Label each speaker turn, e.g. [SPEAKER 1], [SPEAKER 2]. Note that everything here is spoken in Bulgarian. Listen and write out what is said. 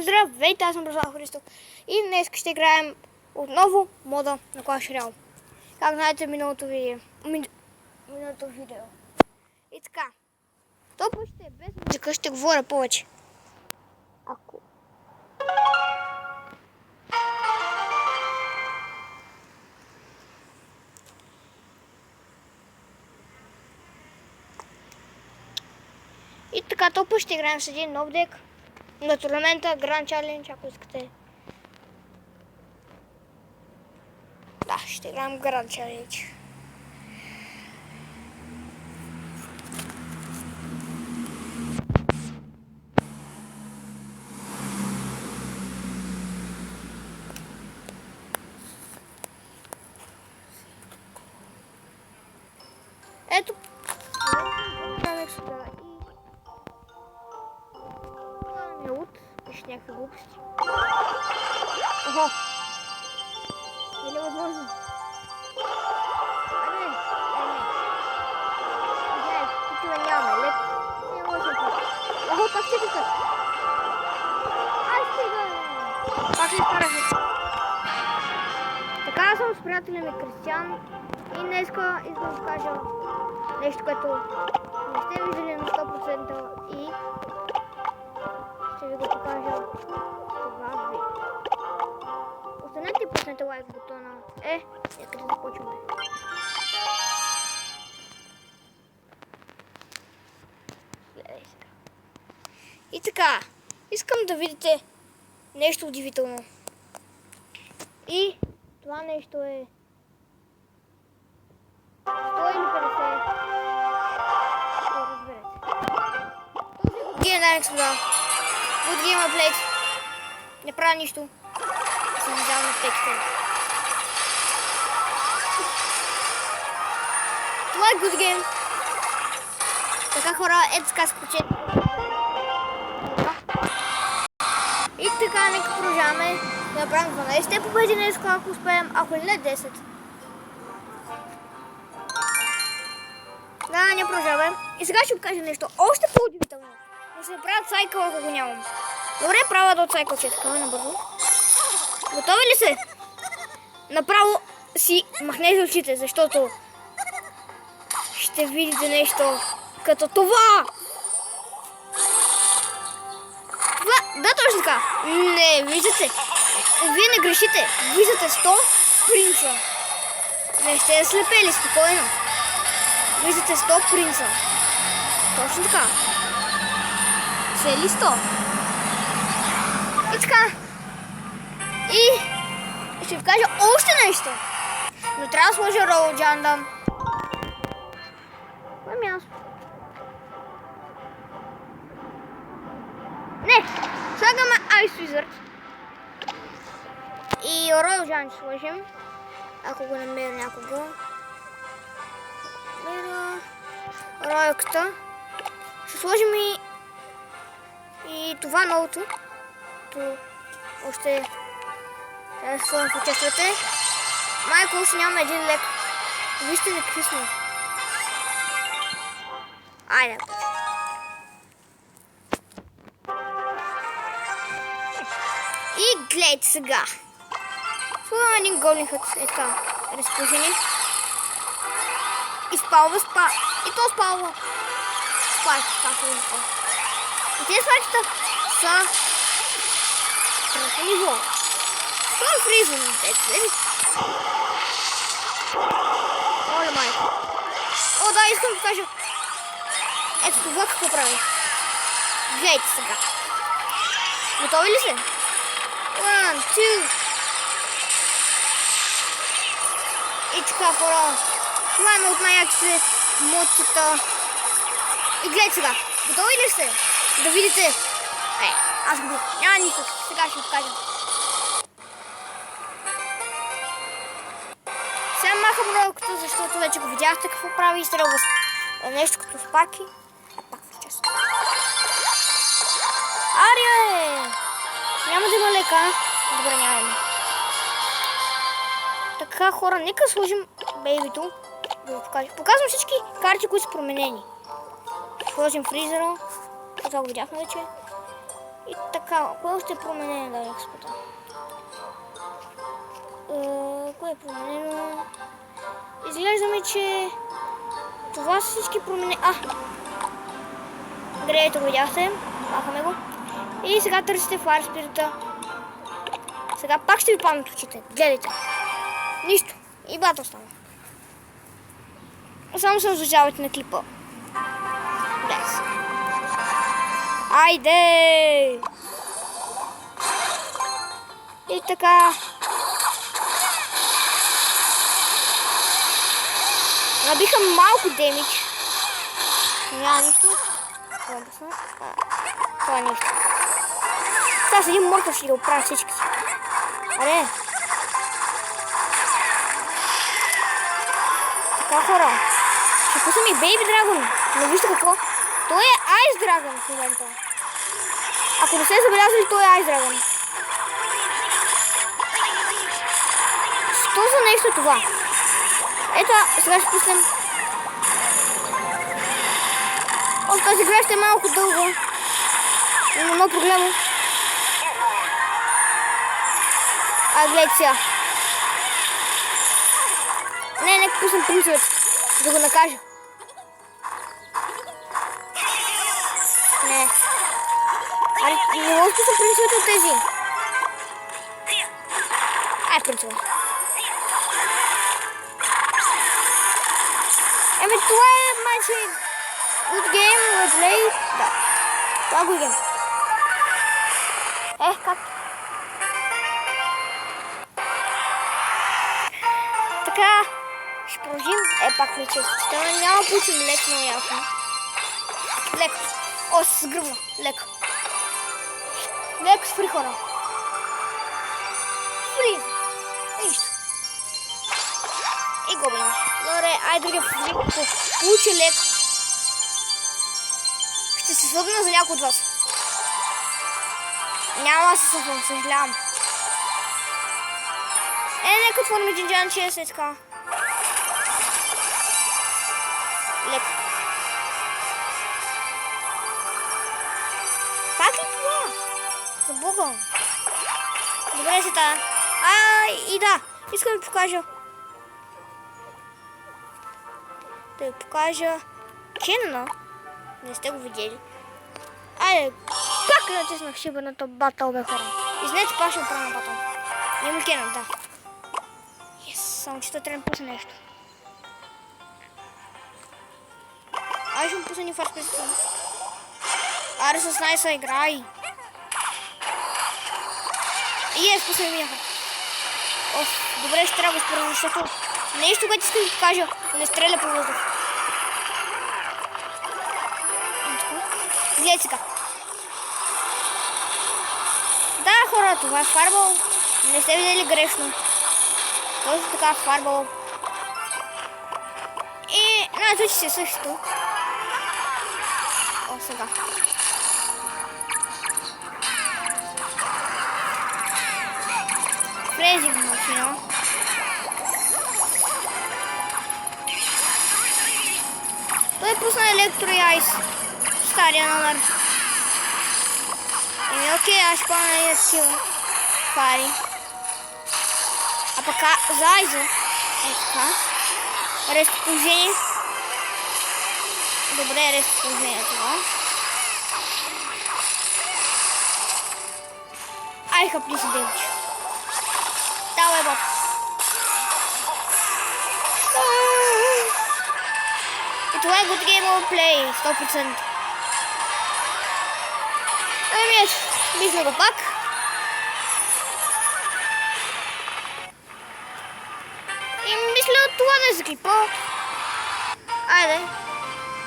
[SPEAKER 1] Здравейте, аз съм Бразал Христов и днес ще играем отново мода на Clash Royale. Как знаете миналото видео. И така, то път ще е без музика, ще говоря повече. Ако... И така, то път ще играем с един нов дек на турнамента Grand Challenge, ако искате. Да, ще играем Grand Challenge. Ето. Пише някакви глупости. Охо! Или възможно? Не. Гледай, такива нямаме. Леп. Не може да пък. Охо, пак ще тук. Ай, стига! Пак ще изкарахме. Така, аз съм с приятеля ми Кристиан. И днеска искам да кажа нещо, което не сте виждали на 100% и ще ви го покажа това видео. Останете и пуснете лайк бутона. Нека да започваме. Гледай сега. И така, искам да видите нещо удивително. И това нещо е 100 или 50. Разберете. Този генерален сюда. Good game I played. Не правя нищо. Съм взял на текста. Това е good game. Така хора, ето така се почет. И така, нека продължаваме да направим 12 победи днес, ако успеем, ако не 10. Да, не продължаваме. И сега ще покажа нещо още по-удивително. Да се правят сайкъл, ако го нямам. Добре, правя да от сайкъл, че е така набързо. Готови ли се? Направо си махнете очите, защото ще видите нещо като това. Да, точно така. Не, виждате. Вие не грешите. Виждате 100 принца. Не сте слепели, спокойно. Виждате 100 принца. Точно така. Цели 100. И така. И ще ви кажа още нещо. Но трябва да сложа Royal Jandam. Кое място? Не! Слагаме Ice Wizard. И Royal Jandam ще сложим. Ако го намеря някого. Роялката. Ще сложим и това новото. Още трябва да сложим в участвате. Майко, още нямаме един лек. Вижте на какви сме. Айде. И гледайте сега. Слагаме един голен хът. Е така. Разположение. И спалва. И то спалва. Спарки, както виждате. И тези спарките са трето ниво. Това е фризън. Оле майко. О, да, искам да кажа. Ето това какво прави. Гледайте сега. Готови ли се? 1, 2. И така, хора. Това е от най-яките модчета. И гледайте сега. Готови ли сте? Да видите. Аз го няма никак. Сега ще ви покажа. Сега махам роялката, защото вече го видяхте какво прави и стрелва нещо като спарки. Пак в час. Ария! Няма да има лека. Добре, няма. Така, хора, нека сложим бейбито. Да го покажа. Показвам всички карти, които са променени. Сложим фризера. Това го видяхме вече. И така, кое още е променено, да я спитам? Кое е променено? Изглежда ми, че това са всички промени. Грейто го видяхте. Махаме го. И сега търсите Fire Spirit. Сега пак ще ви паднат очите. Гледайте. Нищо. И бата остана. Само се наслаждавайте на клипа. Днес. Айде! И така. Набиха малко демидж. Няма нищо. Това е нищо. Сега с един мъртъв ще да оправя всички си. Аре. Така, хора. Ще пусна ми Baby Dragon. Но вижте какво. Той е Ice Dragon в момента. Ако не сте забелязали, той е Ice Dragon. Що за нещо е това? Ето, сега ще пуснем. Тази игра ще е малко дълга. Има много проблема. Гледайте сега. Нека пуснем принцовете, да го накажа. Не. Не мога да пуснем принцовете от тези. Принцове. Това е майче. Good game, we play. Да. Това е good game. Как? Така. Ще продължим. Пак вече съчетана. Няма да получим лек, но ясно. Лек. Се сгръвна. Лек. Лек с фри, хора. Фри. Нищо. И гоблин. Добре, другия фри. Получи лек. Ще се събна за някой от вас. Няма да се събна, съжалявам. Нека отворим джинджан, че е след така. Лек. Как ли това? Забугам. Добре се тая. И да, искам да ви покажа. Да ви покажа Кенъна. Не сте го видели. Айде, пак натиснах шибаната батъл, бе, хора. Извинете, пак ще направя на батъл. Има Кенън, да. Само че той трябва да пусне нещо. Ще му пусне ни фарс пресетен. Аре с найса играй. Пусне ми яха. Добре, ще трябва да го спорим, защото нещо, което искам да ти кажа, не стреля по въздух. Гледайте сега. Да, хора, това е фарбал. Не сте видели грешно. Точно така фарбал. И на че си също. Сега. Фрезинг машина. Той пусна електро и айс. Стария номер. Окей, аз ще пълна и сила. Фари. А пък за айза. Така. Разположение. Добре, разположение това. Хапни си демче. Давай, бат. И това е good game of play, 100%. Мисля го пак. И мисля това да е за клипа. Айде.